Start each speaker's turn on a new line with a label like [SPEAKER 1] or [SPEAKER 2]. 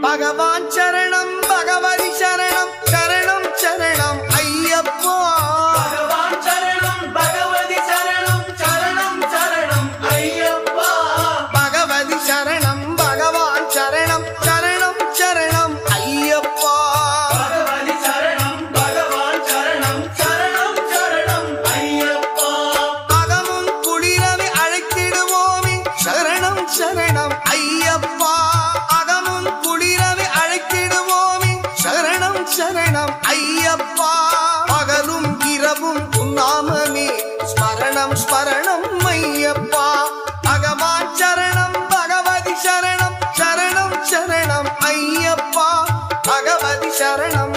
[SPEAKER 1] பகவான் சரணம் பகவதி சரணம் சரணம் சரணம் ஐயப்பா
[SPEAKER 2] பகவான் சரணம் பகவதி சரணம் சரணம் சரணம் ஐயப்பா
[SPEAKER 1] பகவதி சரணம் பகவான் சரணம் சரணம் சரணம் ஐயப்பா
[SPEAKER 2] பகவதி சரணம் பகவான் சரணம் சரணம் சரணம் ஐயப்பா
[SPEAKER 1] அகமும் குளிரவை அழைத்திடுவோமே சரணம் சரணம் ஐயப்பா அகமும் குளிரவை அழைத்திடுவோமே சரணம் சரணம் ஐயப்பா பகலும் இரவும் உன்னாமமே ஸ்மரணம் ஸ்மரணம் ஐயப்பா பகவான் சரணம் பகவதி சரணம் சரணம் சரணம் ஐயப்பா பகவதி சரணம்